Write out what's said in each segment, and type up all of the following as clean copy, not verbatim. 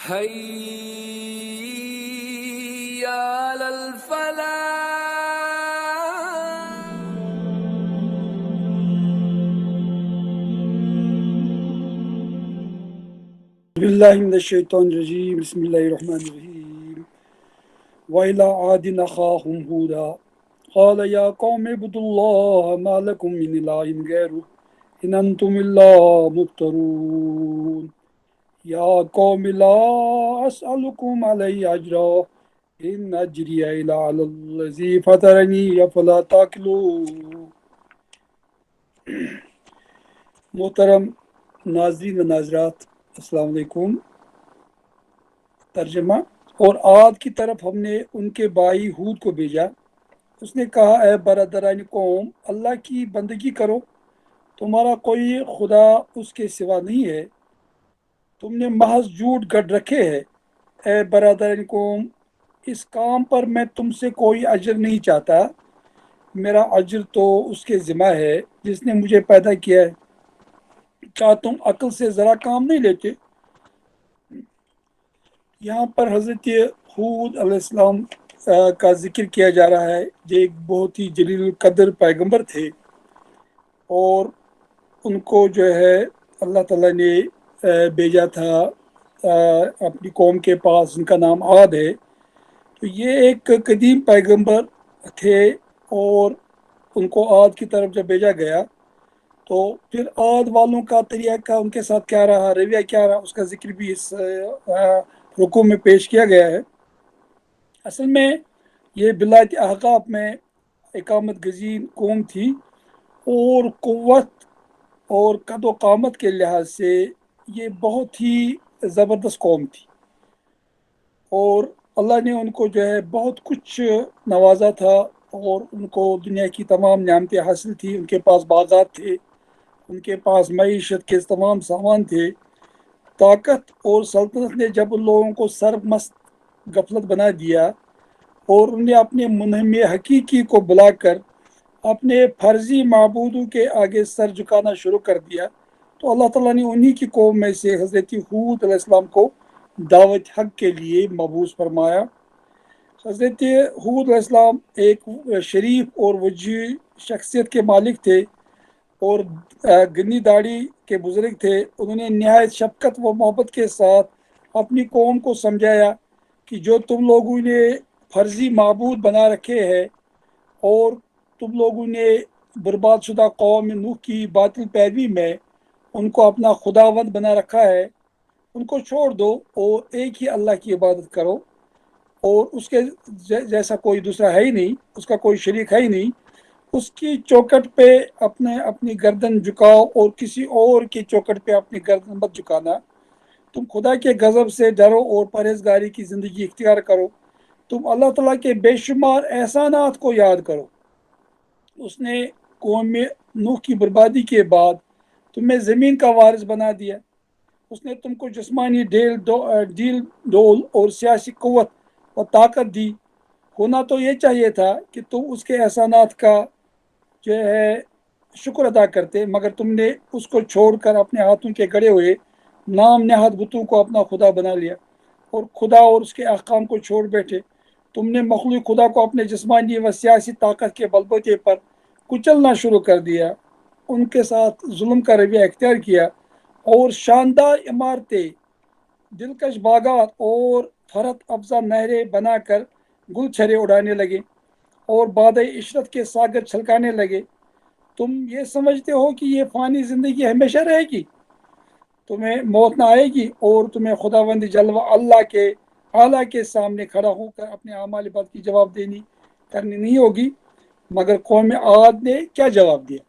حي على الفلاح. باللہ من الشیطان الرجیم بسم اللہ الرحمن الرحیم وَإِلَىٰ عَادٍ أَخَاهُمْ هُودًا قَالَ يَا قَوْمِ اعْبُدُوا اللَّهَ مَا لَكُمْ مِنْ إِلَٰهٍ غَيْرُهُ إِنْ أَنْتُمْ إِلَّا مُفْتَرُونَ يَا قَوْمِ لَا أَسْأَلُكُمْ عَلَيْهِ أَجْرًا إِنْ أَجْرِيَ إِلَّا عَلَى الَّذِي فَطَرَنِي أَفَلَا تَعْقِلُونَ۔ محترم ناظرین و ناظرات، السلام علیکم۔ ترجمہ: اور عاد کی طرف ہم نے ان کے بھائی ہود کو بھیجا۔ اس نے کہا، اے برادران قوم، اللہ کی بندگی کرو، تمہارا کوئی خدا اس کے سوا نہیں ہے، تم نے محض جھوٹ گڑھ رکھے ہے۔ اے برادران قوم، اس کام پر میں تم سے کوئی اجر نہیں چاہتا، میرا اجر تو اس کے ذمہ ہے جس نے مجھے پیدا کیا ہے۔ کیا تم عقل سے ذرا کام نہیں لیتے؟ یہاں پر حضرت ہود علیہ السلام کا ذکر کیا جا رہا ہے، جو ایک بہت ہی جلیل القدر پیغمبر تھے، اور ان کو جو ہے اللہ تعالیٰ نے بھیجا تھا اپنی قوم کے پاس، ان کا نام عاد ہے۔ تو یہ ایک قدیم پیغمبر تھے، اور ان کو عاد کی طرف جب بھیجا گیا تو پھر عاد والوں کا طریقہ ان کے ساتھ کیا رہا، رویہ کیا رہا، اس کا ذکر بھی اس رکوع میں پیش کیا گیا ہے۔ اصل میں یہ ولایت احقاف میں اقامت گزین قوم تھی، اور قوت اور قد و قامت کے لحاظ سے یہ بہت ہی زبردست قوم تھی، اور اللہ نے ان کو جو ہے بہت کچھ نوازا تھا، اور ان کو دنیا کی تمام نعمتیں حاصل تھی، ان کے پاس باغات تھے، ان کے پاس معیشت کے تمام سامان تھے۔ طاقت اور سلطنت نے جب ان لوگوں کو سرمست غفلت بنا دیا، اور انہوں نے اپنے منہم حقیقی کو بلا کر اپنے فرضی معبودوں کے آگے سر جھکانا شروع کر دیا، تو اللہ تعالیٰ نے انہی کی قوم میں سے حضرت ہود علیہ السلام کو دعوت حق کے لیے مبعوث فرمایا۔ حضرت ہود علیہ السلام ایک شریف اور وجیح شخصیت کے مالک تھے، اور گنی داڑھی کے بزرگ تھے۔ انہوں نے نہایت شفقت و محبت کے ساتھ اپنی قوم کو سمجھایا کہ جو تم لوگوں نے فرضی معبود بنا رکھے ہیں، اور تم لوگوں نے برباد شدہ قوم نوح کی باطل پیروی میں ان کو اپنا خداوند بنا رکھا ہے، ان کو چھوڑ دو اور ایک ہی اللہ کی عبادت کرو، اور اس کے جیسا کوئی دوسرا ہے ہی نہیں، اس کا کوئی شریک ہے ہی نہیں۔ اس کی چوکٹ پہ اپنی گردن جھکاؤ، اور کسی اور کی چوکٹ پہ اپنی گردن مت جھکانا۔ تم خدا کے غضب سے ڈرو اور پرہیزگاری کی زندگی اختیار کرو۔ تم اللہ تعالیٰ کے بے شمار احسانات کو یاد کرو۔ اس نے قوم نوح کی بربادی کے بعد تمہیں زمین کا وارث بنا دیا۔ اس نے تم کو جسمانی ڈیل ڈول اور سیاسی قوت و طاقت دی۔ ہونا تو یہ چاہیے تھا کہ تم اس کے احسانات کا جو ہے شکر ادا کرتے، مگر تم نے اس کو چھوڑ کر اپنے ہاتھوں کے گڑے ہوئے نام نہاد بتوں کو اپنا خدا بنا لیا، اور خدا اور اس کے احکام کو چھوڑ بیٹھے۔ تم نے مخلوق خدا کو اپنے جسمانی و سیاسی طاقت کے بلبوتے پر کچلنا شروع کر دیا، ان کے ساتھ ظلم کا رویہ اختیار کیا، اور شاندار عمارتیں، دلکش باغات اور فرحت افزا نہریں بنا کر گل چھرے اڑانے لگے، اور باد عشرت کے ساگر چھلکانے لگے۔ تم یہ سمجھتے ہو کہ یہ فانی زندگی ہمیشہ رہے گی، تمہیں موت نہ آئے گی، اور تمہیں خداوند جلوہ اللہ کے اعلیٰ کے سامنے کھڑا ہو کر اپنے اعمال بد کی جواب دینی کرنی نہیں ہوگی۔ مگر قوم عاد نے کیا جواب دیا؟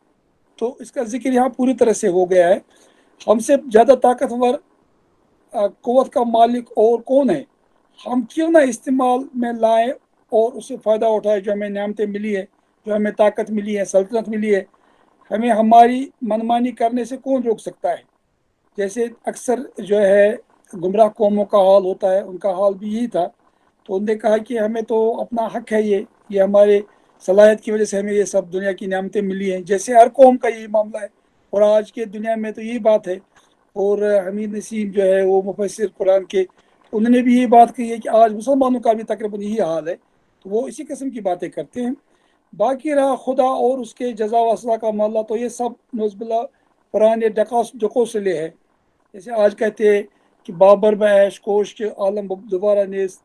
تو اس کا ذکر یہاں پوری طرح سے ہو گیا ہے۔ ہم سے زیادہ طاقتور قوت کا مالک اور کون ہے؟ ہم کیوں نہ استعمال میں لائیں اور اس سے فائدہ اٹھائے جو ہمیں نعمتیں ملی ہے، جو ہمیں طاقت ملی ہے، سلطنت ملی ہے۔ ہمیں ہماری منمانی کرنے سے کون روک سکتا ہے؟ جیسے اکثر جو ہے گمراہ قوموں کا حال ہوتا ہے، ان کا حال بھی یہی تھا۔ تو انہوں نے کہا کہ ہمیں تو اپنا حق ہے، یہ ہمارے صلاحیت کی وجہ سے ہمیں یہ سب دنیا کی نعمتیں ملی ہیں، جیسے ہر قوم کا یہی معاملہ ہے، اور آج کے دنیا میں تو یہی بات ہے۔ اور حمید نسیم جو ہے وہ مفسر قرآن کے انہوں نے بھی یہ بات کہی ہے کہ آج مسلمانوں کا بھی تقریباً یہی حال ہے، تو وہ اسی قسم کی باتیں کرتے ہیں۔ باقی رہا خدا اور اس کے جزا و سزا کا معاملہ، تو یہ سب نوز باللہ پرانے ڈکو سلے ہے۔ جیسے آج کہتے ہیں کہ بابر میں عیش کوش کے عالم دوبارہ نیز،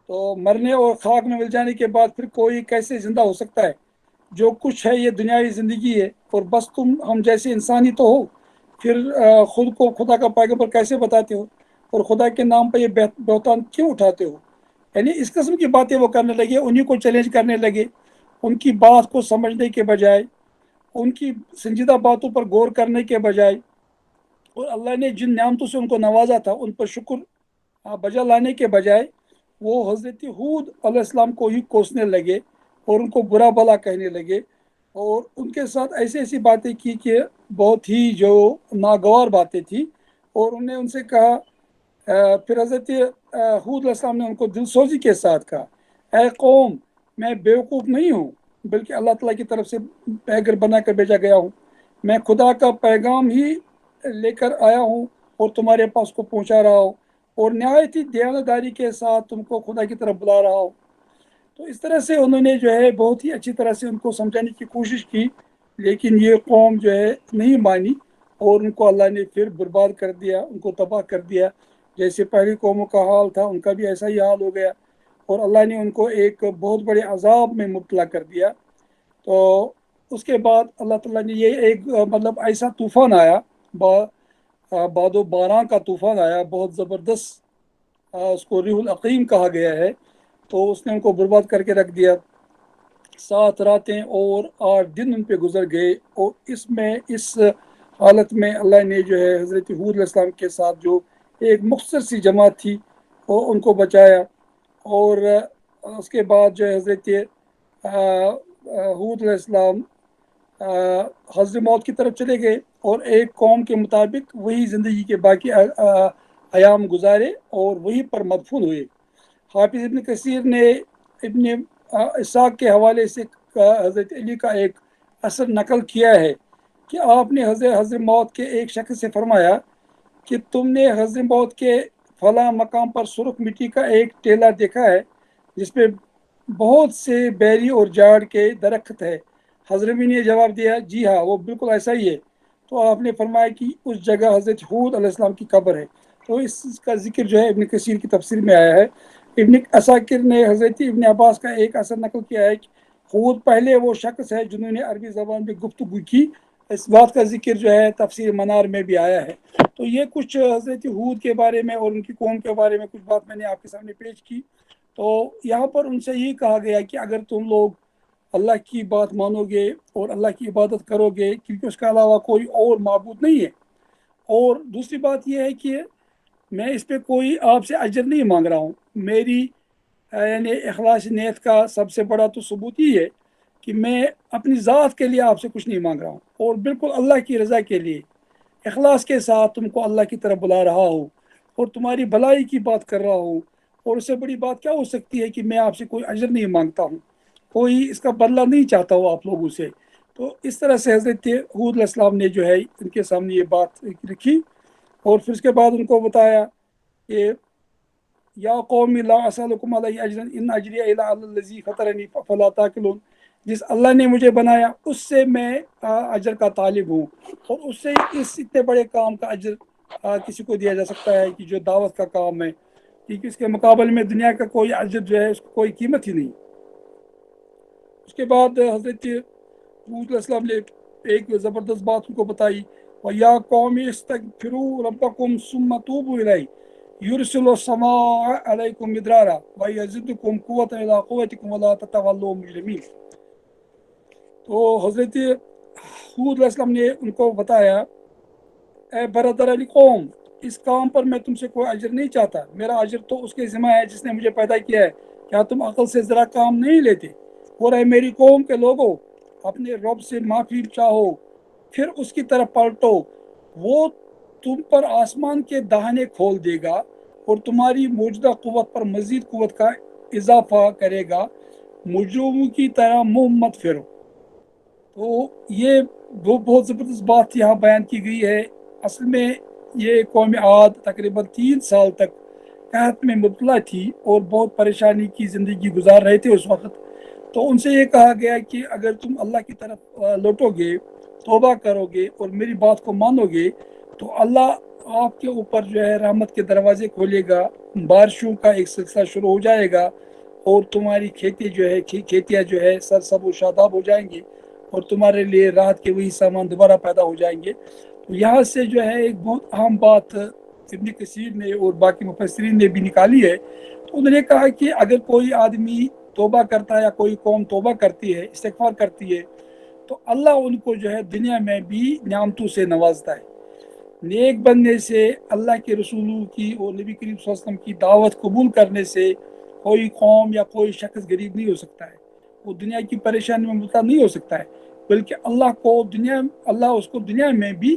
تو مرنے اور خاک میں مل جانے کے بعد پھر کوئی کیسے زندہ ہو سکتا ہے؟ جو کچھ ہے یہ دنیاوی زندگی ہے، اور بس تم ہم جیسے انسانی تو ہو، پھر خود کو خدا کا پیغمبر کیسے بتاتے ہو، اور خدا کے نام پہ یہ بہتان کیوں اٹھاتے ہو؟ یعنی اس قسم کی باتیں وہ کرنے لگے، انہیں کو چیلنج کرنے لگے، ان کی بات کو سمجھنے کے بجائے، ان کی سنجیدہ باتوں پر غور کرنے کے بجائے، اور اللہ نے جن نعمتوں سے ان کو نوازا تھا ان پر شکر بجا لانے کے بجائے، وہ حضرت ہود علیہ السلام کو ہی کوسنے لگے اور ان کو برا بھلا کہنے لگے، اور ان کے ساتھ ایسی ایسی باتیں کی کہ بہت ہی جو ناگوار باتیں تھیں۔ اور انہوں نے ان سے کہا، پھر حضرت حود علیہ السلام نے ان کو دل سوزی کے ساتھ کہا، اے قوم، میں بیوقوف نہیں ہوں، بلکہ اللہ تعالیٰ کی طرف سے پیغمبر بنا کر بھیجا گیا ہوں۔ میں خدا کا پیغام ہی لے کر آیا ہوں اور تمہارے پاس کو پہنچا رہا ہوں، اور نہایت ہی دیانتداری کے ساتھ تم کو خدا کی طرف بلا رہا ہوں۔ تو اس طرح سے انہوں نے جو ہے بہت ہی اچھی طرح سے ان کو سمجھانے کی کوشش کی، لیکن یہ قوم جو ہے نہیں مانی، اور ان کو اللہ نے پھر برباد کر دیا، ان کو تباہ کر دیا۔ جیسے پہلی قوموں کا حال تھا، ان کا بھی ایسا ہی حال ہو گیا، اور اللہ نے ان کو ایک بہت بڑے عذاب میں مبتلا کر دیا۔ تو اس کے بعد اللہ تعالیٰ نے یہ ایک مطلب ایسا طوفان آیا، باد و باران کا طوفان آیا بہت زبردست، اس کو ریح العقیم کہا گیا ہے، تو اس نے ان کو برباد کر کے رکھ دیا۔ 7 راتیں اور 8 دن ان پہ گزر گئے، اور اس حالت میں اللہ نے جو ہے حضرت حود علیہ السلام کے ساتھ جو ایک مختصر سی جماعت تھی وہ ان کو بچایا۔ اور اس کے بعد جو ہے حضرت حود علیہ السلام حضر موت کی طرف چلے گئے، اور ایک قوم کے مطابق وہی زندگی کے باقی ایام گزارے اور وہیں پر مدفون ہوئے۔ حافظ ابن کثیر نے ابن اسحاق کے حوالے سے حضرت علی کا ایک اثر نقل کیا ہے کہ آپ نے حضر موت کے ایک شخص سے فرمایا کہ تم نے حضر موت کے فلاں مقام پر سرخ مٹی کا ایک ٹیلا دیکھا ہے جس پہ بہت سے بیری اور جاڑ کے درخت ہے؟ حضرمی نے جواب دیا، جی ہاں، وہ بالکل ایسا ہی ہے۔ تو آپ نے فرمایا کہ اس جگہ حضرت حود علیہ السلام کی قبر ہے۔ تو اس کا ذکر جو ہے ابن کثیر کی تفسیر میں آیا ہے۔ ابن عساکر نے حضرت ابن عباس کا ایک اثر نقل کیا ہے کہ حود پہلے وہ شخص ہے جنہوں نے عربی زبان میں گفتگو کی۔ اس بات کا ذکر جو ہے تفسیر منار میں بھی آیا ہے۔ تو یہ کچھ حضرت حود کے بارے میں اور ان کی قوم کے بارے میں کچھ بات میں نے آپ کے سامنے پیش کی۔ تو یہاں پر ان سے یہ کہا گیا کہ اگر تم لوگ اللہ کی بات مانو گے اور اللہ کی عبادت کرو گے، کیونکہ اس کے علاوہ کوئی اور معبود نہیں ہے، اور دوسری بات یہ ہے کہ میں اس پہ کوئی آپ سے اجر نہیں مانگ رہا ہوں، میری یعنی اخلاص نیت کا سب سے بڑا تو ثبوت یہ ہے کہ میں اپنی ذات کے لیے آپ سے کچھ نہیں مانگ رہا ہوں، اور بالکل اللہ کی رضا کے لیے اخلاص کے ساتھ تم کو اللہ کی طرف بلا رہا ہوں، اور تمہاری بھلائی کی بات کر رہا ہوں۔ اور اس سے بڑی بات کیا ہو سکتی ہے کہ میں آپ سے کوئی اجر نہیں مانگتا ہوں، کوئی اس کا بدلہ نہیں چاہتا ہوں آپ لوگوں سے۔ تو اس طرح سے حضرت حود علیہ السلام نے جو ہے ان کے سامنے یہ بات رکھی، اور پھر اس کے بعد ان کو بتایا کہ یا قوم لا اسالکم علیہ اجرا ان اجری الا علی الذی فطرنی فلا تعقلون، جس اللہ نے مجھے بنایا اس سے میں اجر کا طالب ہوں، اور اس سے اس اتنے بڑے کام کا اجر کسی کو دیا جا سکتا ہے کہ جو دعوت کا کام ہے، کیونکہ اس کے مقابلے میں دنیا کا کوئی اجر جو ہے اس کو کوئی قیمت ہی نہیں۔ اس کے بعد حضرت حود علیہ السلام نے ایک زبردست بات ان کو بتائی، وَيَا قَوْمِ اسْتَغْفِرُوا رَبَّكُمْ ثُمَّ تُوبُوا إِلَيْهِ يُرْسِلُ السَّمَاءَ عَلَيْكُمْ مِدْرَارًا وَيَزِدْكُمْ قُوَّةً إِلَىٰ قُوَّتِكُمْ وَلَا تَتَوَلَّوْا مُجْرِمِينَ۔ تو حضرت حود علیہ السلام نے ان کو بتایا، اے برادر علی قوم، اس کام پر میں تم سے کوئی اجر نہیں چاہتا، میرا اجر تو اس کے ذمہ ہے جس نے مجھے پیدا کیا ہے، کیا تم عقل سے ذرا کام نہیں لیتے؟ اور اے میری قوم کے لوگوں، اپنے رب سے معافی چاہو، پھر اس کی طرف پلٹو، وہ تم پر آسمان کے دہانے کھول دے گا اور تمہاری موجودہ قوت پر مزید قوت کا اضافہ کرے گا، مجرموں کی طرح منہ مت پھرو۔ تو یہ بہت زبردست بات یہاں بیان کی گئی ہے۔ اصل میں یہ قوم عاد تقریباً 3 سال تک قحط میں مبتلا تھی اور بہت پریشانی کی زندگی گزار رہے تھے اس وقت، تو ان سے یہ کہا گیا کہ اگر تم اللہ کی طرف لوٹو گے، توبہ کرو گے اور میری بات کو مانو گے، تو اللہ آپ کے اوپر جو ہے رحمت کے دروازے کھولے گا، بارشوں کا ایک سلسلہ شروع ہو جائے گا، اور تمہاری کھیتی جو ہے کھیتیاں جو ہے سرسب و شاداب ہو جائیں گی، اور تمہارے لیے راحت کے وہی سامان دوبارہ پیدا ہو جائیں گے۔ تو یہاں سے جو ہے ایک بہت اہم بات ابن کثیر نے اور باقی مفسرین نے بھی نکالی ہے۔ تو انہوں نے کہا کہ اگر کوئی آدمی توبہ کرتا ہے یا کوئی قوم توبہ کرتی ہے، استغفار کرتی ہے، تو اللہ ان کو جو ہے دنیا میں بھی نعمتوں سے نوازتا ہے۔ نیک بننے سے، اللہ کے رسولوں کی اور نبی کریم صلی اللہ علیہ وسلم کی دعوت قبول کرنے سے کوئی قوم یا کوئی شخص غریب نہیں ہو سکتا ہے، وہ دنیا کی پریشانی میں مبتلا نہیں ہو سکتا ہے، بلکہ اللہ اس کو دنیا میں بھی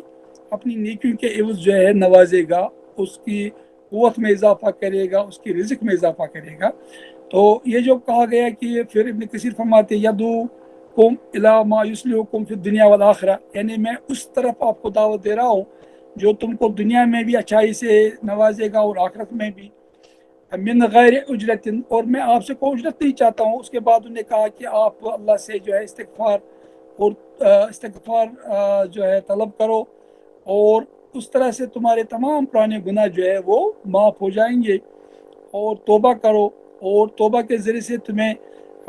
اپنی نیکیوں کے عوض جو ہے نوازے گا، اس کی قوت میں اضافہ کرے گا، اس کی رزق میں اضافہ کرے گا۔ تو یہ جو کہا گیا کہ پھر ابن کثیر فرماتے یدو کم الا ما یصلحکم فی الدنیا والآخرہ، یعنی میں اس طرف آپ کو دعوت دے رہا ہوں جو تم کو دنیا میں بھی اچھائی سے نوازے گا اور آخرت میں بھی، من غیر اجرت، اور میں آپ سے کوئی اجرت نہیں چاہتا ہوں۔ اس کے بعد انہوں نے کہا کہ آپ اللہ سے جو ہے استغفار جو ہے طلب کرو، اور اس طرح سے تمہارے تمام پرانے گناہ جو ہے وہ معاف ہو جائیں گے، اور توبہ کرو، اور توبہ کے ذریعے سے تمہیں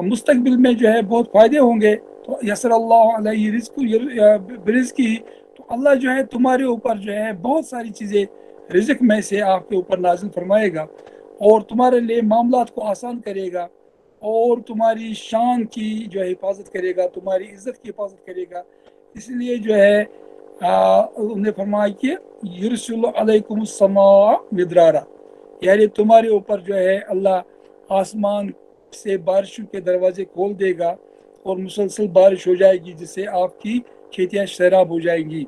مستقبل میں جو ہے بہت فائدے ہوں گے۔ تو یسر اللہ علیہ برزق کی، تو اللہ جو ہے تمہارے اوپر جو ہے بہت ساری چیزیں رزق میں سے آپ کے اوپر نازل فرمائے گا، اور تمہارے لیے معاملات کو آسان کرے گا، اور تمہاری شان کی جو ہے حفاظت کرے گا، تمہاری عزت کی حفاظت کرے گا۔ اس لیے جو ہے انہوں نے فرمایا کہ یرسل علیکم السماء مدرارا، یعنی تمہارے اوپر جو ہے اللہ آسمان سے بارشوں کے دروازے کھول دے گا، اور مسلسل بارش ہو جائے گی، جس سے آپ کی کھیتیاں سیراب ہو جائیں گی۔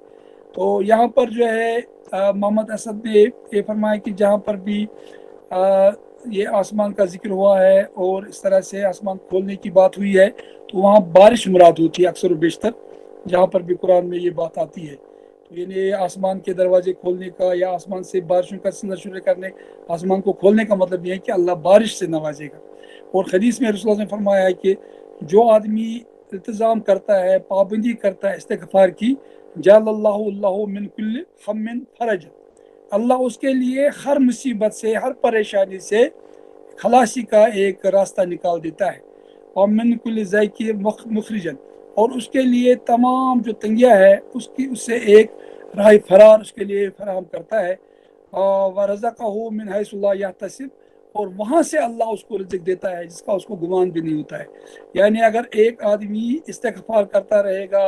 تو یہاں پر جو ہے محمد اسد نے یہ فرمایا کہ جہاں پر بھی یہ آسمان کا ذکر ہوا ہے اور اس طرح سے آسمان کھولنے کی بات ہوئی ہے، تو وہاں بارش مراد ہوتی ہے اکثر و بیشتر، جہاں پر بھی قرآن میں یہ بات آتی ہے۔ تو یعنی آسمان کے دروازے کھولنے کا یا آسمان سے بارشوں کا سلسلہ شروع کرنے، آسمان کو کھولنے کا مطلب یہ ہے کہ اللہ بارش سے نوازے گا۔ اور حدیث میں رسول اللہ نے فرمایا ہے کہ جو آدمی التزام کرتا ہے، پابندی کرتا ہے استغفار کی، جعل اللہ من کل ہم فرج، اللہ اس کے لیے ہر مصیبت سے، ہر پریشانی سے خلاصی کا ایک راستہ نکال دیتا ہے، اور من کل ضیق مخرجن، اور اس کے لیے تمام جو تنگیاں ہے اس سے ایک راہ فرار اس کے لیے فراہم کرتا ہے، وَرَزَقَهُ مِنْ حَيْثُ لَا يَحْتَسِبُ، اور وہاں سے اللہ اس کو رزق دیتا ہے جس کا اس کو گمان بھی نہیں ہوتا ہے۔ یعنی اگر ایک آدمی استغفار کرتا رہے گا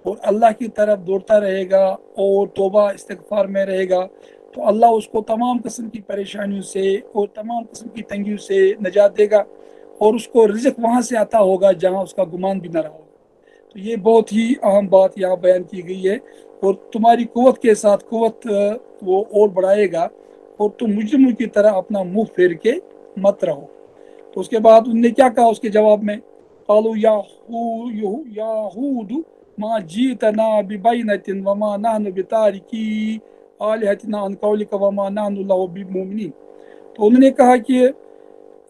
اور اللہ کی طرف دوڑتا رہے گا اور توبہ استغفار میں رہے گا، تو اللہ اس کو تمام قسم کی پریشانیوں سے اور تمام قسم کی تنگیوں سے نجات دے گا، اور اس کو رزق وہاں سے عطا ہوگا جہاں اس کا گمان بھی نہ رہا ہوگا۔ تو یہ بہت ہی اہم بات یہاں بیان کی گئی ہے، اور تمہاری قوت کے ساتھ قوت وہ اور بڑھائے گا، اور تم مجرموں کی طرح اپنا منہ پھیر کے مت رہو۔ تو اس کے بعد انہوں نے کیا کہا اس کے جواب میں، قالوا یا ہود ما جئتنا ببینۃ وما نحن بتارکی آلہتنا عن قولک وما نحن لہ بمؤمنین۔ تو انہوں نے کہا کہ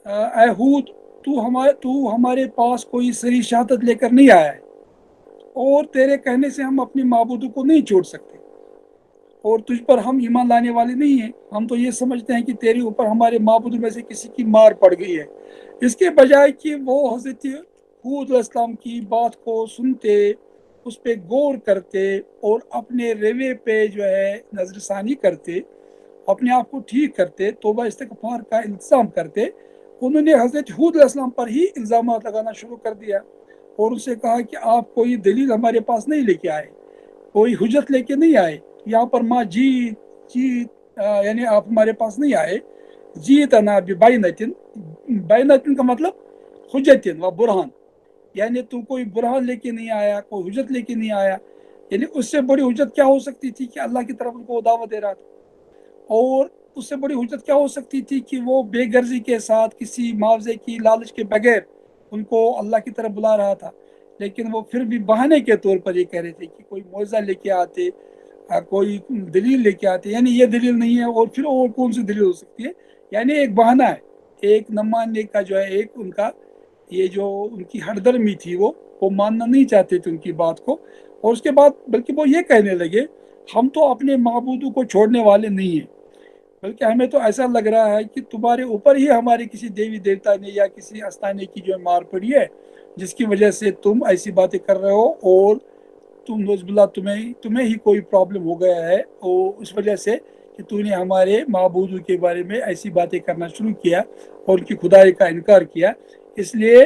اے ہود، تو ہمارے پاس کوئی صریح شہادت لے کر نہیں آیا ہے، اور تیرے کہنے سے ہم اپنے معبودوں کو نہیں چھوڑ سکتے، اور تجھ پر ہم ایمان لانے والے نہیں ہیں، ہم تو یہ سمجھتے ہیں کہ تیرے اوپر ہمارے معبودوں میں سے کسی کی مار پڑ گئی ہے۔ اس کے بجائے کہ وہ حضرت ہود علیہ السلام کی بات کو سنتے، اس پہ غور کرتے، اور اپنے روے پہ جو ہے نظر ثانی کرتے، اپنے آپ کو ٹھیک کرتے، توبہ استغفار کا التزام کرتے، انہوں نے حضرت ہود علیہ السلام پر ہی الزامات لگانا شروع کر دیا، اور ان سے کہا کہ آپ کوئی دلیل ہمارے پاس نہیں لے کے آئے، کوئی حجت لے کے نہیں آئے۔ یہاں پر ماں یعنی آپ ہمارے پاس نہیں آئے، جیتنا ببینۃ، بینۃ کا مطلب حجت و برہان، یعنی تو کوئی برہان لے کے نہیں آیا، کوئی حجت لے کے نہیں آیا۔ یعنی اس سے بڑی حجت کیا ہو سکتی تھی کہ اللہ کی طرف ان کو دعوت دے رہا تھا، اور اس سے بڑی حجت کیا ہو سکتی تھی کہ وہ بے غرضی کے ساتھ کسی معاوضے کی لالچ کے بغیر ان کو اللہ کی طرف بلا رہا تھا، لیکن وہ پھر بھی بہانے کے طور پر یہ کہہ رہے تھے کہ کوئی معجزہ لے کے آتے، کوئی دلیل لے کے آتے، یعنی یہ دلیل نہیں ہے، اور پھر اور کون سی دلیل ہو سکتی ہے، یعنی ایک بہانہ ہے، ایک نہ ماننے کا جو ہے، ایک ان کا یہ جو ان کی ہردرمی تھی، وہ ماننا نہیں چاہتے تھے ان کی بات کو. اور اس کے بعد بلکہ وہ یہ کہنے لگے ہم تو اپنے معبودوں کو چھوڑنے والے نہیں ہیں، بلکہ ہمیں تو ایسا لگ رہا ہے کہ تمہارے اوپر ہی ہمارے کسی دیوی دیوتا نے یا کسی استانے کی جو مار پڑی ہے، جس کی وجہ سے تم ایسی باتیں کر رہے ہو، اور تم نوز باللہ تمہیں ہی کوئی پرابلم ہو گیا ہے، اور اس وجہ سے کہ تو نے ہمارے معبودوں کے بارے میں ایسی باتیں کرنا شروع کیا اور ان کی خدائی کا انکار کیا. اس لیے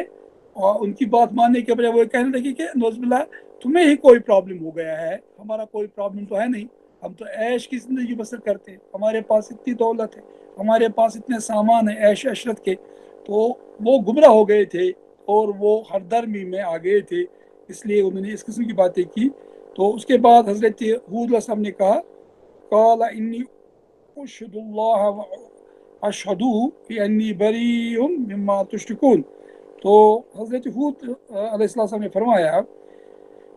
ان کی بات ماننے کے بجائے وہ کہنے لگے کہ نوز باللہ تمہیں ہی کوئی پرابلم ہو گیا ہے، ہمارا کوئی پرابلم تو ہے نہیں، ہم تو عیش کی زندگی بسر کرتے ہیں، ہمارے پاس اتنی دولت ہے، ہمارے پاس اتنے سامان ہیں عیش عشرت کے. تو وہ گمراہ ہو گئے تھے اور وہ ہر درمی میں آ گئے تھے، اس لیے انہوں نے اس قسم کی باتیں کی. تو اس کے بعد حضرت حود علیہ السلام نے کہا قال انی اشہد اللہ اشہد انی بریء مما تشرکون. تو حضرت حود علیہ السلام نے فرمایا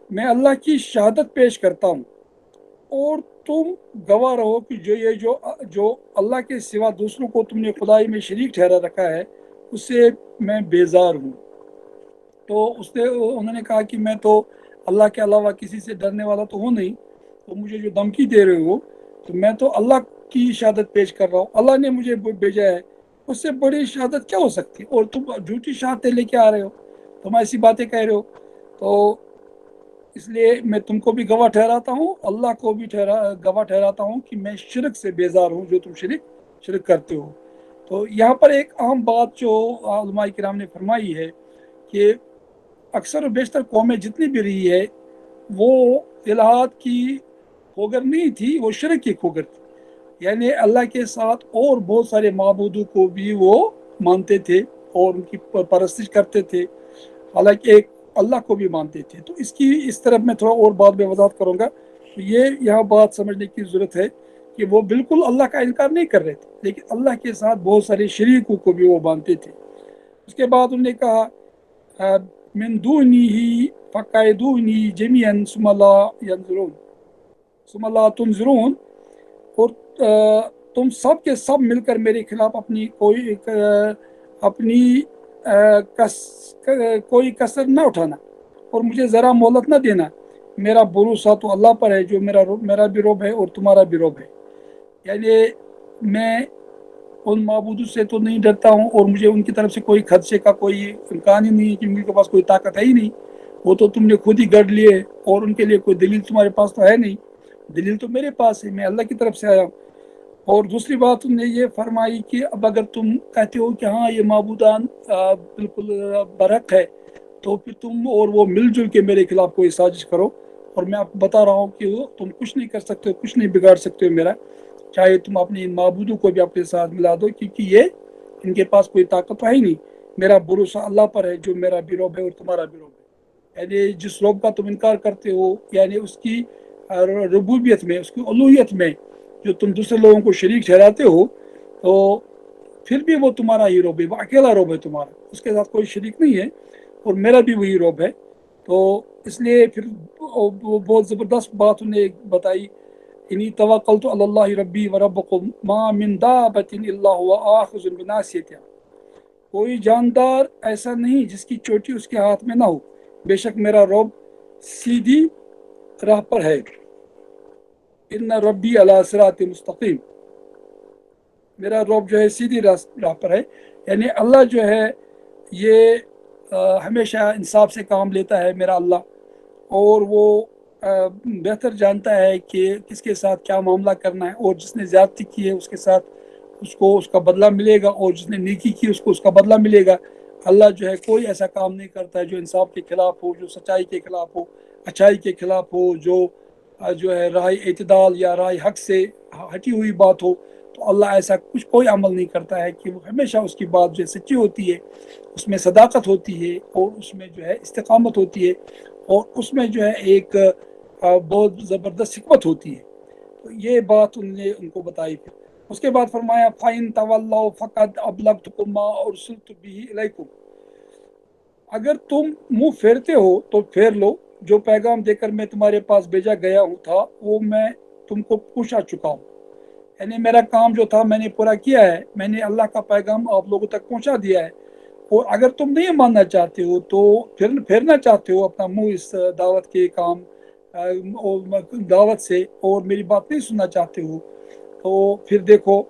میں اللہ کی شہادت پیش کرتا ہوں اور تم گواہ رہو کہ جو اللہ کے سوا دوسروں کو تم نے خدائی میں شریک ٹھہرا رکھا ہے اس سے میں بیزار ہوں. تو انہوں نے کہا کہ میں تو اللہ کے علاوہ کسی سے ڈرنے والا تو ہوں نہیں، تو مجھے جو دھمکی دے رہے ہو تو میں تو اللہ کی شہادت پیش کر رہا ہوں، اللہ نے مجھے بھیجا ہے، اس سے بڑی شہادت کیا ہو سکتی، اور تم جھوٹی شہادتیں لے کے آ رہے ہو، تم ایسی باتیں کہہ رہے ہو. تو اس لیے میں تم کو بھی گواہ ٹھہراتا ہوں، اللہ کو بھی گواہ ٹھہراتا ہوں کہ میں شرک سے بیزار ہوں جو تم شرک کرتے ہو. تو یہاں پر ایک اہم بات جو علماء کرام نے فرمائی ہے کہ اکثر و بیشتر قومیں جتنی بھی رہی ہے وہ الہات کی کھوگر نہیں تھی، وہ شرک کی کھوگر تھی. یعنی اللہ کے ساتھ اور بہت سارے معبودوں کو بھی وہ مانتے تھے اور ان کی پرستش کرتے تھے، حالانکہ ایک اللہ کو بھی مانتے تھے. تو اس طرف میں تھوڑا اور بعد میں وضاحت کروں گا. تو یہ یہاں بات سمجھنے کی ضرورت ہے کہ وہ بالکل اللہ کا انکار نہیں کر رہے تھے، لیکن اللہ کے ساتھ بہت سارے شریکوں کو بھی وہ مانتے تھے. اس کے بعد انہوں نے کہا من دونی فقیدونی جمیعا ثم لا تنظرون. اور تم سب کے سب مل کر میرے خلاف اپنی کوئی کسر نہ اٹھانا اور مجھے ذرا مہلت نہ دینا. میرا بھروسہ تو اللہ پر ہے جو میرا بھی رب ہے اور تمہارا بھی رب ہے. یعنی میں ان معبودوں سے تو نہیں ڈرتا ہوں اور مجھے ان کی طرف سے کوئی خدشے کا کوئی امکان ہی نہیں ہے، کیونکہ ان کے پاس کوئی طاقت ہے ہی نہیں، وہ تو تم نے خود ہی گڑھ لیے اور ان کے لیے کوئی دلیل تمہارے پاس تو ہے نہیں، دلیل تو میرے پاس ہے، میں اللہ کی طرف سے آیا ہوں. اور دوسری بات تم نے یہ فرمائی کہ اب اگر تم کہتے ہو کہ ہاں یہ معبودان بالکل برحق ہے، تو پھر تم اور وہ مل جل کے میرے خلاف کوئی سازش کرو، اور میں آپ کو بتا رہا ہوں کہ تم کچھ نہیں کر سکتے ہو، کچھ نہیں بگاڑ سکتے ہو میرا، چاہے تم اپنے ان معبودوں کو بھی اپنے ساتھ ملا دو، کیونکہ یہ ان کے پاس کوئی طاقت ہے ہی نہیں. میرا بھروسہ اللہ پر ہے جو میرا بھی رب ہے اور تمہارا بھی رب ہے. یعنی جس رب کا تم انکار کرتے ہو، یعنی اس کی ربوبیت میں، اس کی الوہیت میں جو تم دوسرے لوگوں کو شریک ٹھہراتے ہو، تو پھر بھی وہ تمہارا ہی رب ہے، وہ اکیلا رب ہے تمہارا، اس کے ساتھ کوئی شریک نہیں ہے، اور میرا بھی وہی رب ہے. تو اس لیے پھر بہت زبردست بات انہیں بتائی انی توکلت علی اللہ ربی و ربکم ما من دابۃ الا هو آخذ بناصیتها. کوئی جاندار ایسا نہیں جس کی چوٹی اس کے ہاتھ میں نہ ہو، بے شک میرا رب سیدھی راہ پر ہے. ان ربی علی صراط مستقیم. میرا رب جو ہے سیدھی راہ پر ہے. یعنی اللہ جو ہے یہ ہمیشہ انصاف سے کام لیتا ہے میرا اللہ، اور وہ بہتر جانتا ہے کہ کس کے ساتھ کیا معاملہ کرنا ہے، اور جس نے زیادتی کی ہے اس کے ساتھ اس کو اس کا بدلہ ملے گا، اور جس نے نیکی کی اس کو اس کا بدلہ ملے گا. اللہ جو ہے کوئی ایسا کام نہیں کرتا ہے جو انصاف کے خلاف ہو، جو سچائی کے خلاف ہو، اچھائی کے خلاف ہو، جو ہے راہ اعتدال یا راہ حق سے ہٹی ہوئی بات ہو. تو اللہ ایسا کوئی عمل نہیں کرتا ہے، کہ وہ ہمیشہ اس کی بات جو ہے سچی ہوتی ہے، اس میں صداقت ہوتی ہے، اور اس میں جو ہے استقامت ہوتی ہے، اور اس میں جو ہے ایک بہت زبردست حکمت ہوتی ہے. تو یہ بات انہوں نے ان کو بتائی. پھر اس کے بعد فرمایا فَإِن تَوَلَّوْا فَقَدْ أَبْلَغْتُكُم مَّا أُرْسِلْتُ بِهِ إِلَيْكُمْ. اگر تم منہ پھیرتے ہو تو پھیر لو، جو پیغام دے کر میں تمہارے پاس بھیجا گیا ہوں تھا وہ میں تم کو پہنچا چکا ہوں. یعنی میرا کام جو تھا میں نے پورا کیا ہے، میں نے اللہ کا پیغام آپ لوگوں تک پہنچا دیا ہے، اور اگر تم نہیں ماننا چاہتے ہو تو پھرنا چاہتے ہو اپنا منہ اس دعوت کے کام اور دعوت سے، اور میری بات نہیں سننا چاہتے ہو، تو پھر دیکھو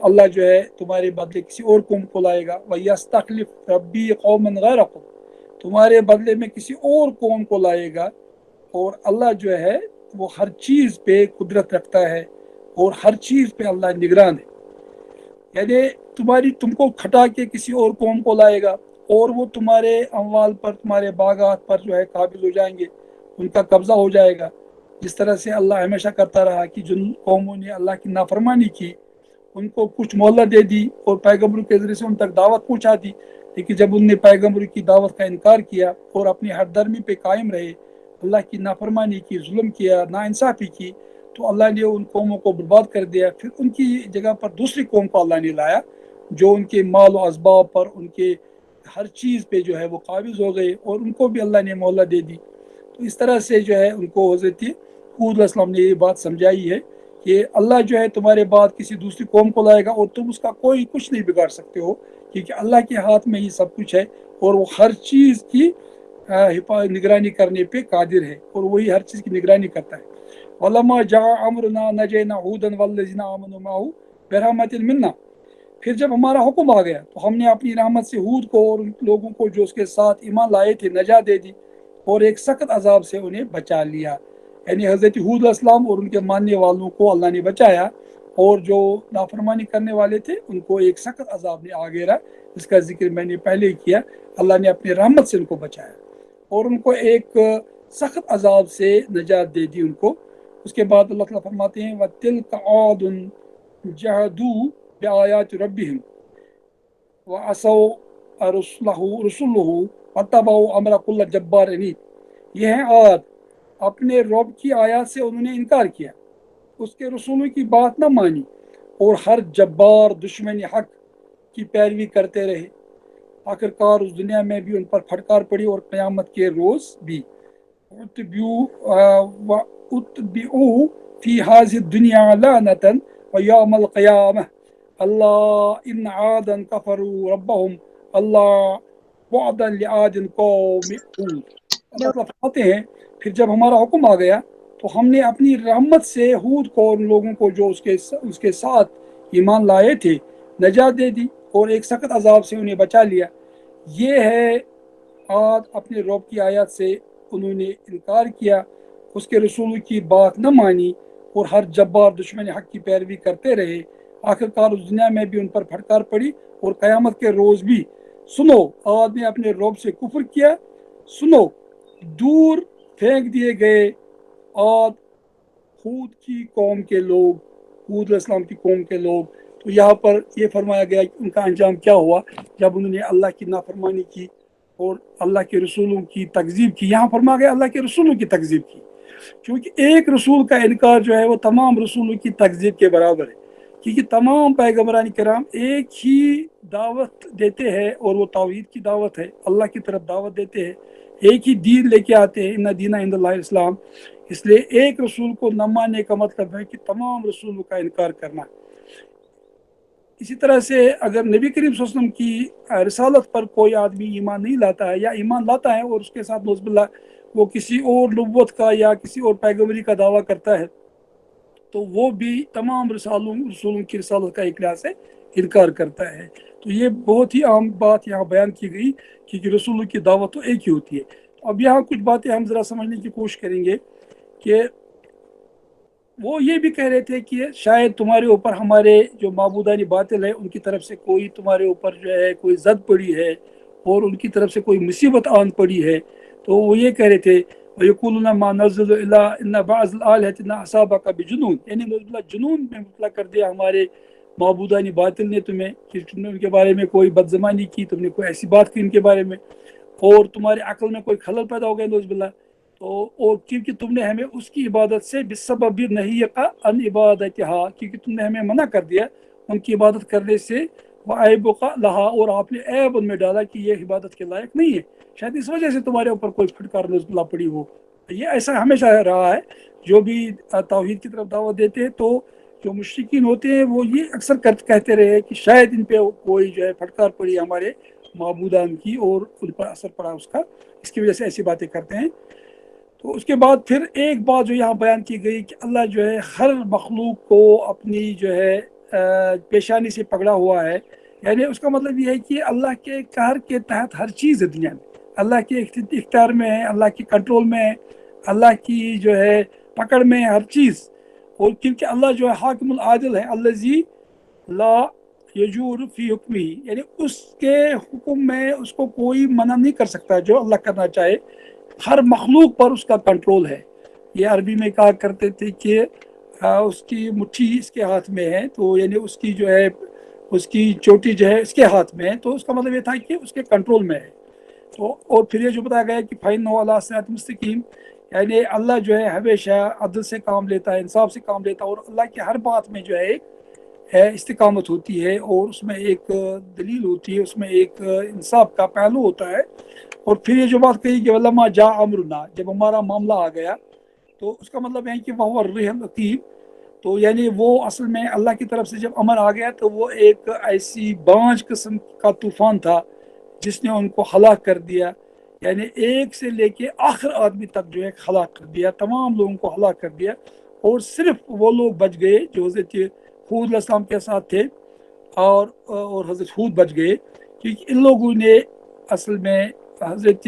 اللہ جو ہے تمہارے بدلے کسی اور قوم کو لائے گا، وَيَسْتَخْلِفْ رَبِّي قَوْمًا غَيْرَكُمْ، تمہارے بدلے میں کسی اور قوم کو لائے گا، اور اللہ جو ہے وہ ہر چیز پہ قدرت رکھتا ہے، اور ہر چیز پہ اللہ نگران ہے۔ یعنی تم کو کھٹا کے کسی اور قوم کو لائے گا، اور وہ تمہارے اموال پر، تمہارے باغات پر جو ہے قابض ہو جائیں گے، ان کا قبضہ ہو جائے گا، جس طرح سے اللہ ہمیشہ کرتا رہا کہ جن قوموں نے اللہ کی نافرمانی کی ان کو کچھ مہلت دے دی اور پیغمبروں کے ذریعے سے ان تک دعوت پہنچا دی، لیکن جب ان نے پیغمبروں کی دعوت کا انکار کیا اور اپنی ہر درمی پہ قائم رہے، اللہ کی نافرمانی کی، ظلم کیا، ناانصافی کی، تو اللہ نے ان قوموں کو برباد کر دیا۔ پھر ان کی جگہ پر دوسری قوم کو اللہ نے لایا جو ان کے مال و اسباب پر، ان کے ہر چیز پہ جو ہے وہ قابض ہو گئے، اور ان کو بھی اللہ نے مہلت دے دی۔ تو اس طرح سے جو ہے ان کو حضرت حود علیہ السلام نے یہ بات سمجھائی ہے کہ اللہ جو ہے تمہارے بعد کسی دوسری قوم کو لائے گا، اور تم اس کا کوئی کچھ نہیں بگاڑ سکتے ہو، کیونکہ اللہ کے ہاتھ میں ہی سب کچھ ہے، اور وہ ہر چیز کی نگرانی کرنے پہ قادر ہے، اور وہی ہر چیز کی نگرانی کرتا ہے۔ وَلَمَّا جَاءَ أَمْرُنَا نَجَّيْنَا هُودًا وَالَّذِينَ آمَنُوا مَعَهُ بِرَحْمَةٍ مِنَّا، پھر جب ہمارا حکم آ گیا تو ہم نے اپنی رحمت سے ہود کو اور ان لوگوں کو جو اس کے ساتھ ایمان لائے تھے نجات دے دی، اور ایک سخت عذاب سے انہیں بچا لیا۔ یعنی حضرت حود علیہ السلام اور ان کے ماننے والوں کو اللہ نے بچایا، اور جو نافرمانی کرنے والے تھے ان کو ایک سخت عذاب نے آ گھیرا، جس کا ذکر میں نے پہلے ہی کیا۔ اللہ نے اپنی رحمت سے ان کو بچایا اور ان کو ایک سخت عذاب سے نجات دے دی ان کو۔ اس کے بعد اللہ تعالیٰ فرماتے ہیں وَتِلْكَ عَادٌ جَحَدُوا بِآيَاتِ رَبِّهِمْ وَعَصَوْا رُسُلَهُ وَاتَّبَعُوا أَمْرَ كُلِّ جَبَّارٍ عَنِيدٍ، یہ ہیں عاد، اپنے رب کی آیات سے انہوں نے انکار کیا، اس کے رسولوں کی بات نہ مانی، اور ہر جبار دشمن حق کی پیروی کرتے رہے، آخرکار اس دنیا میں بھی ان پر پھٹکار پڑی اور قیامت کے روز بھی۔ وَأُتْبِعُوا فِي هَذِهِ الدُّنْيَا لَعْنَةً وَيَوْمَ الْقِيَامَةِ اللَّهُ إِنَّ عَادًا كَفَرُوا رَبَّهُمْ اللَّهُ بُعْدًا لِعَادٍ قَوْمِ هُودٍ۔ اللہ تعالیٰ فرماتے ہیں پھر جب ہمارا حکم آ گیا تو ہم نے اپنی رحمت سے ہود کو اور ان لوگوں کو جو اس کے ساتھ ایمان لائے تھے نجات دے دی، اور ایک سخت عذاب سے انہیں بچا لیا۔ یہ ہے عاد، اپنے رب کی آیات سے انہوں نے انکار کیا، اس کے رسولوں کی بات نہ مانی، اور ہر جبار دشمن حق کی پیروی کرتے رہے، آخرکار اس دنیا میں بھی ان پر پھٹکار پڑی اور قیامت کے روز بھی۔ سنو، عاد نے اپنے رب سے کفر کیا، سنو، دور پھینک دیے گئے عاد، ہود کی قوم کے لوگ، ہود علیہ السلام کی قوم کے لوگ۔ تو یہاں پر یہ فرمایا گیا کہ ان کا انجام کیا ہوا جب انہوں نے اللہ کی نافرمانی کی اور اللہ کے رسولوں کی تکذیب کی۔ یہاں فرمایا گیا اللہ کے رسولوں کی تکذیب کی، کیونکہ ایک رسول کا انکار جو ہے وہ تمام رسولوں کی تکذیب کے برابر ہے، کیونکہ تمام پیغمبران کرام ایک ہی دعوت دیتے ہیں، اور وہ توحید کی دعوت ہے، اللہ کی طرف دعوت دیتے ہیں، ایک ہی دین لے کے آتے ہیں، ان دین عند اللہ الاسلام۔ اس لیے ایک رسول کو نہ ماننے کا مطلب ہے کہ تمام رسولوں کا انکار کرنا۔ اسی طرح سے اگر نبی کریم صلی اللہ علیہ وسلم کی رسالت پر کوئی آدمی ایمان نہیں لاتا ہے، یا ایمان لاتا ہے اور اس کے ساتھ نعوذ باللہ وہ کسی اور نبوت کا یا کسی اور پیغمبری کا دعویٰ کرتا ہے، تو وہ بھی تمام رسولوں کی رسالت کا ایک لحاظ سے انکار کرتا ہے۔ تو یہ بہت ہی عام بات یہاں بیان کی گئی کہ رسولوں کی دعوت تو ایک ہی ہوتی ہے۔ اب یہاں کچھ باتیں ہم ذرا سمجھنے کی کوشش کریں گے کہ وہ یہ بھی کہہ رہے تھے کہ شاید تمہارے اوپر ہمارے جو معبودان باطل ہے ان کی طرف سے کوئی تمہارے اوپر جو ہے کوئی زد پڑی ہے، اور ان کی طرف سے کوئی مصیبت آن پڑی ہے۔ تو وہ یہ کہہ رہے تھے وَيَقُولُونَ مَا نَزَّلَ إِلَّا إِنَّ بَعْضَ الْآلِهَةِ أَصَابَكَ بِجُنُونٍ، یعنی جنون میں مطلق کر دیا ہمارے معبودان باطل نے تمہیں، کہ تم نے ان کے بارے میں کوئی بدزمانی کی، تم نے کوئی ایسی بات کی ان کے بارے میں، اور تمہارے عقل میں کوئی خلل پیدا ہو گیا نعوذ باللہ، تو اور کیونکہ تم نے ہمیں اس کی عبادت سے بسبب نہیں ان عبادتها، کیونکہ تم نے ہمیں منع کر دیا ان کی عبادت کرنے سے، وعیبک لہا، اور آپ نے عیب ان میں ڈالا کہ یہ عبادت کے لائق نہیں ہے، شاید اس وجہ سے تمہارے اوپر کوئی پھٹکار نعوذ باللہ پڑی ہو۔ یہ ایسا ہمیشہ رہا ہے، جو بھی توحید کی طرف دعوت دیتے ہیں تو جو مشرکین ہوتے ہیں وہ یہ اکثر کہتے رہے کہ شاید ان پہ کوئی جو ہے پھٹکار پڑی ہمارے معبودان کی اور ان پر اثر پڑا اس کا، اس کی وجہ سے ایسی باتیں کرتے ہیں۔ تو اس کے بعد پھر ایک بات جو یہاں بیان کی گئی کہ اللہ جو ہے ہر مخلوق کو اپنی جو ہے پیشانی سے پکڑا ہوا ہے، یعنی اس کا مطلب یہ ہے کہ اللہ کے قہر کے تحت ہر چیز ہے دنیا میں، اللہ کے اختیار میں ہے، اللہ کے کنٹرول میں ہے، اللہ کی جو ہے پکڑ میں ہے ہر چیز۔ اور کیونکہ اللہ جو ہے حاکم العادل ہے، الذی لا یجور فی حکمہ، یعنی اس کے حکم میں اس کو کوئی منع نہیں کر سکتا جو اللہ کرنا چاہے، ہر مخلوق پر اس کا کنٹرول ہے۔ یہ عربی میں کہا کرتے تھے کہ اس کی مٹھی اس کے ہاتھ میں ہے، تو یعنی اس کی جو ہے اس کی چوٹی جو ہے اس کے ہاتھ میں ہے، تو اس کا مطلب یہ تھا کہ اس کے کنٹرول میں ہے۔ تو اور پھر یہ جو بتایا گیا کہ فَإِنَّهُ عَلَىٰ صِرَاطٍ مُسْتَقِيمٍ، یعنی اللہ جو ہے ہمیشہ عدل سے کام لیتا ہے، انصاف سے کام لیتا ہے، اور اللہ کی ہر بات میں جو ہے ایک استقامت ہوتی ہے، اور اس میں ایک دلیل ہوتی ہے، اس میں ایک انصاف کا پہلو ہوتا ہے۔ اور پھر یہ جو بات کہی کہ وَلَمَّا جَاءَ أَمْرُنَا، جب ہمارا معاملہ آ گیا، تو اس کا مطلب ہے کہ وَهُوَ الرِّحِيمُ الْحَكِيمُ، تو یعنی وہ اصل میں اللہ کی طرف سے جب امر آ گیا تو وہ ایک ایسی بانجھ قسم کا طوفان تھا جس نے ان کو ہلاک کر دیا، یعنی ایک سے لے کے آخر آدمی تک جو ہے ہلاک کر دیا، تمام لوگوں کو ہلاک کر دیا، اور صرف وہ لوگ بچ گئے جو حضرت ہود علیہ السلام کے ساتھ تھے، اور حضرت ہود بچ گئے، کیونکہ ان لوگوں نے اصل میں حضرت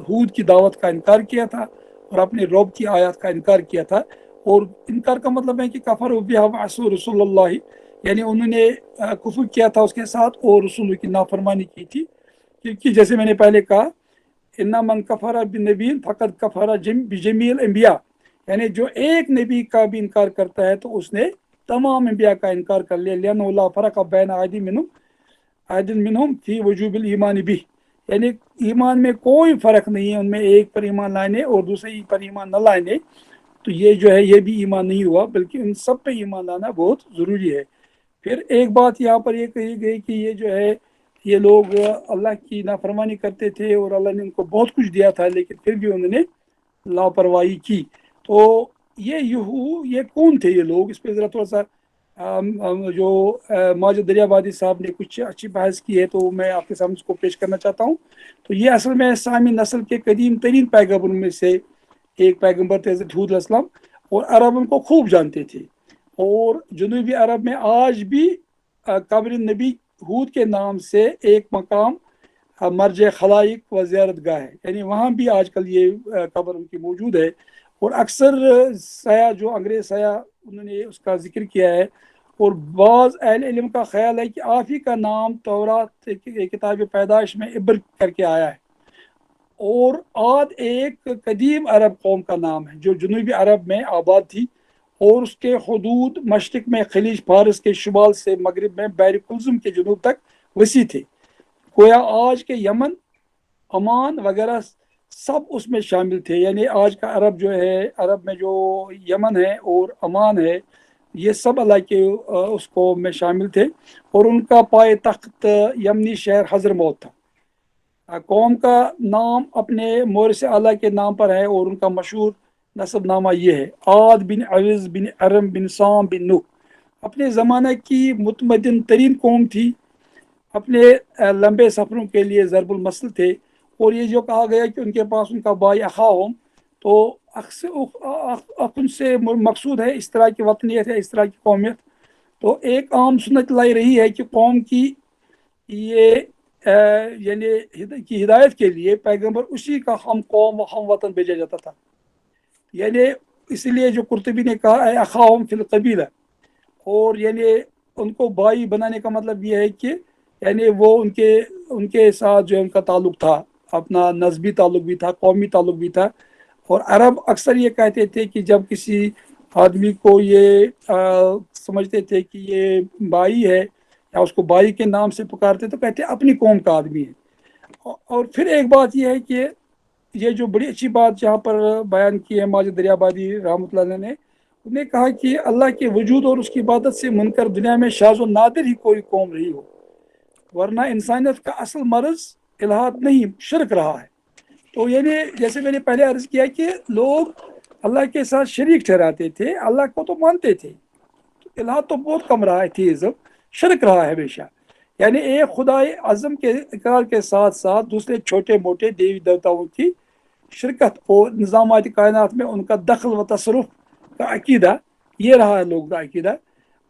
ہود کی دعوت کا انکار کیا تھا اور اپنے رب کی آیات کا انکار کیا تھا۔ اور انکار کا مطلب ہے کہ کفروا بہا وعصوا رسول اللہ، یعنی انہوں نے کفر کیا تھا اس کے ساتھ اور رسول کی نافرمانی کی تھی، کیونکہ جیسے میں نے پہلے کہا اِنَّ مَنْ كَفَرَ بِالنَّبِيِّ فَقَدْ كَفَرَ بِجَمِيعِ الْأَنْبِيَاءِ، یعنی جو ایک نبی کا بھی انکار کرتا ہے تو اس نے تمام انبیاء کا انکار کر لیا، لِأَنَّهُ لَا فَرَقَ بَيْنَ أَحَدٍ مِّنْهُمْ فِي وُجُوبِ الْإِيمَانِ بِهِ، یعنی ایمان میں کوئی فرق نہیں ہے ان میں ایک پر ایمان لانے اور دوسرے پر ایمان نہ لانے، تو یہ جو ہے یہ بھی ایمان نہیں ہوا، بلکہ ان سب پہ ایمان لانا بہت ضروری ہے۔ پھر ایک بات یہاں پر یہ کہی گئی کہ یہ جو ہے یہ لوگ اللہ کی نافرمانی کرتے تھے اور اللہ نے ان کو بہت کچھ دیا تھا لیکن پھر بھی انہوں نے لاپرواہی کی۔ تو یہ کون تھے یہ لوگ، اس پہ ذرا تھوڑا سا جو ماجد دریابادی صاحب نے کچھ اچھی بحث کی ہے تو میں آپ کے سامنے اس کو پیش کرنا چاہتا ہوں۔ تو یہ اصل میں سامی نسل کے قدیم ترین پیغمبروں میں سے ایک پیغمبر تھے حضرت ہود علیہ السلام، اور عرب ان کو خوب جانتے تھے، اور جنوبی عرب میں آج بھی قبر نبی ہود کے نام سے ایک مقام مرج خلائق و زیارت گاہ ہے، یعنی وہاں بھی آج کل یہ قبر ان کی موجود ہے۔ اور اکثر سیاح جو انگریز سیاح انہوں نے اس کا ذکر کیا ہے، اور بعض اہل علم کا خیال ہے کہ آپ ہی کا نام تورات کتاب پیدائش میں ابر کر کے آیا ہے، اور عاد ایک قدیم عرب قوم کا نام ہے جو جنوبی عرب میں آباد تھی، اور اس کے حدود مشرق میں خلیج فارس کے شمال سے مغرب میں بحر کلزم کے جنوب تک وسیع تھے، گویا آج کے یمن، عمان وغیرہ سب اس میں شامل تھے، یعنی آج کا عرب جو ہے، عرب میں جو یمن ہے اور عمان ہے، یہ سب اللہ کے اس قوم میں شامل تھے، اور ان کا پائے تخت یمنی شہر حضرموت تھا۔ قوم کا نام اپنے مورث اعلیٰ کے نام پر ہے، اور ان کا مشہور نسب نامہ یہ ہے عاد بن عوض بن ارم بن سام بن نوح، اپنے زمانہ کی متمدن ترین قوم تھی، اپنے لمبے سفروں کے لیے ضرب المثل تھے۔ اور یہ جو کہا گیا کہ ان کے پاس ان کا بھائی اخاہم، تو ان سے مقصود ہے اس طرح کی وطنیت ہے، اس طرح کی قومیت۔ تو ایک عام سنت لائی رہی ہے کہ قوم کی یہ یعنی کی ہدایت کے لیے پیغمبر اسی کا ہم قوم و ہم وطن بھیجا جاتا تھا، یعنی اسی لیے جو قرطبی نے کہا ہے اخاہم فی القبیلہ، اور یعنی ان کو بھائی بنانے کا مطلب یہ ہے کہ یعنی وہ ان کے ساتھ جو ان کا تعلق تھا، اپنا نسبی تعلق بھی تھا، قومی تعلق بھی تھا۔ اور عرب اکثر یہ کہتے تھے کہ جب کسی آدمی کو یہ سمجھتے تھے کہ یہ بھائی ہے یا اس کو بھائی کے نام سے پکارتے تو کہتے اپنی قوم کا آدمی ہے۔ اور پھر ایک بات یہ ہے کہ یہ جو بڑی اچھی بات جہاں پر بیان کی ہے ماجد دریابادی رحمۃ اللہ علیہ نے، انہوں نے کہا کہ اللہ کے وجود اور اس کی عبادت سے منکر دنیا میں شاذ و نادر ہی کوئی قوم رہی ہو، ورنہ انسانیت کا اصل مرض الہات نہیں شرک رہا ہے۔ تو یعنی جیسے میں نے پہلے عرض کیا کہ لوگ اللہ کے ساتھ شریک ٹھہراتے تھے، اللہ کو تو مانتے تھے الہ تو بہت کم رہا ہے، ایتھیزم شرک رہا ہے ہمیشہ، یعنی ایک خدائے اعظم کے اقرار کے ساتھ ساتھ دوسرے چھوٹے موٹے دیوی دیوتاؤں کی شرکت اور نظامات کائنات میں ان کا دخل و تصرف کا عقیدہ، یہ رہا ہے لوگوں کا عقیدہ۔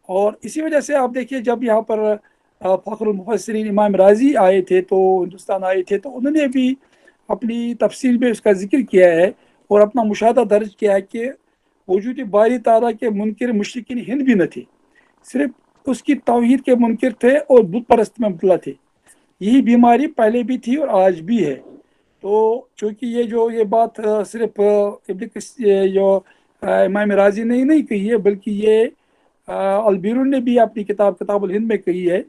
اور اسی وجہ سے آپ دیکھیے جب یہاں پر فخر المفسرین امام راضی آئے تھے تو ہندوستان آئے تھے، تو انہوں نے بھی اپنی تفصیل میں اس کا ذکر کیا ہے اور اپنا مشاہدہ درج کیا ہے کہ وجود باری تعالیٰ کے منکر مشرکین ہند بھی نہ تھے، صرف اس کی توحید کے منکر تھے اور بت پرست میں مبتلا تھے۔ یہی بیماری پہلے بھی تھی اور آج بھی ہے۔ تو چونکہ یہ بات صرف یہ جو امام راضی نے ہی نہیں کہی ہے، بلکہ یہ البیرون نے بھی اپنی کتاب الہند میں کہی ہے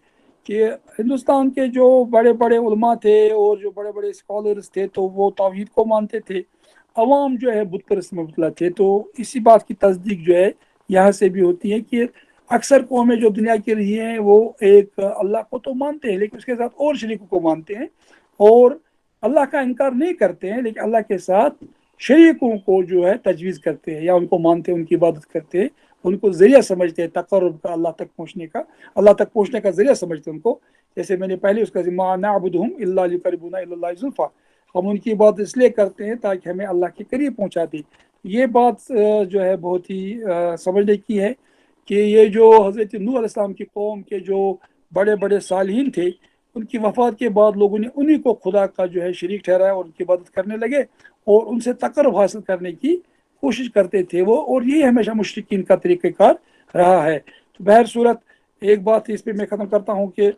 کہ ہندوستان کے جو بڑے بڑے علماء تھے اور جو بڑے بڑے اسکالرز تھے تو وہ توحید کو مانتے تھے، عوام جو ہے بت پرست میں مبتلا تھے۔ تو اسی بات کی تصدیق جو ہے یہاں سے بھی ہوتی ہے کہ اکثر قومیں جو دنیا کی رہی ہیں وہ ایک اللہ کو تو مانتے ہیں لیکن اس کے ساتھ اور شریکوں کو مانتے ہیں، اور اللہ کا انکار نہیں کرتے ہیں لیکن اللہ کے ساتھ شریکوں کو جو ہے تجویز کرتے ہیں یا ان کو مانتے ہیں، ان کی عبادت کرتے ہیں، ان کو ذریعہ سمجھتے ہیں تقرب کا، اللہ تک پہنچنے کا، اللہ تک پہنچنے کا ذریعہ سمجھتے ہیں ان کو۔ جیسے میں نے پہلے اس کا ذمہ نعبدہم الا لیقربونا الی اللہ زلفیٰ، ہم ان کی عبادت اس لیے کرتے ہیں تاکہ ہمیں اللہ کے قریب پہنچا دے۔ یہ بات جو ہے بہت ہی سمجھنے کی ہے کہ یہ جو حضرت نوح علیہ السلام کی قوم کے جو بڑے بڑے صالحین تھے، ان کی وفات کے بعد لوگوں نے انہی کو خدا کا جو ہے شریک ٹھہرایا اور ان کی عبادت کرنے لگے اور ان سے تقرب حاصل کرنے کی کوشش کرتے تھے وہ، اور یہی ہمیشہ مشرکین کا طریقہ کار رہا ہے۔ تو بہر صورت ایک بات اس پہ میں ختم کرتا ہوں کہ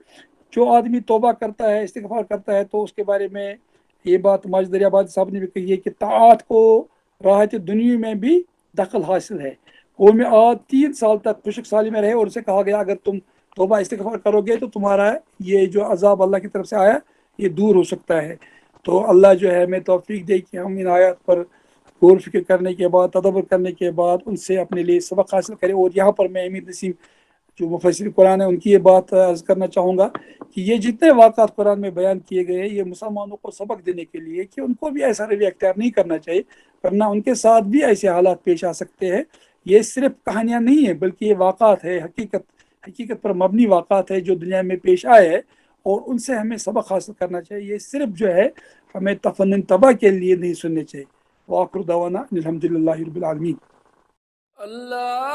جو آدمی توبہ کرتا ہے، استغفار کرتا ہے، تو اس کے بارے میں یہ بات ماجد دریابادی صاحب نے بھی کہی ہے کہ طاعات کو راحت دنیا میں بھی دخل حاصل ہے۔ قوم عاد 3 سال تک خشک سالی میں رہے اور اسے کہا گیا اگر تم توبہ استغفار کرو گے تو تمہارا یہ جو عذاب اللہ کی طرف سے آیا یہ دور ہو سکتا ہے۔ تو اللہ جو ہے ہمیں توفیق دے کہ ہم ان آیات پر غور فکر کرنے کے بعد، تدبر کرنے کے بعد ان سے اپنے لیے سبق حاصل کریں۔ اور یہاں پر میں امیر نسیم جو مفسر قرآن ہے ان کی یہ بات عرض کرنا چاہوں گا کہ یہ جتنے واقعات قرآن میں بیان کیے گئے یہ مسلمانوں کو سبق دینے کے لیے کہ ان کو بھی ایسا رویہ اختیار نہیں کرنا چاہیے، ورنہ ان کے ساتھ بھی ایسے حالات پیش آ سکتے ہیں۔ یہ صرف کہانیاں نہیں ہیں بلکہ یہ واقعات ہے، حقیقت پر مبنی واقعات ہے جو دنیا میں پیش آئے ہیں، اور ان سے ہمیں سبق حاصل کرنا چاہیے۔ یہ صرف جو ہے ہمیں تفنن تباہ کے لیے نہیں سننے چاہیے۔ وآخر دعوانا الحمد للہ رب العالمین۔ اللہ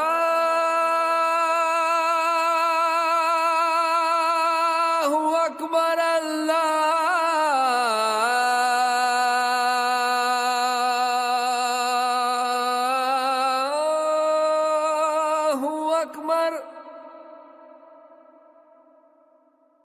اکبر، اللہ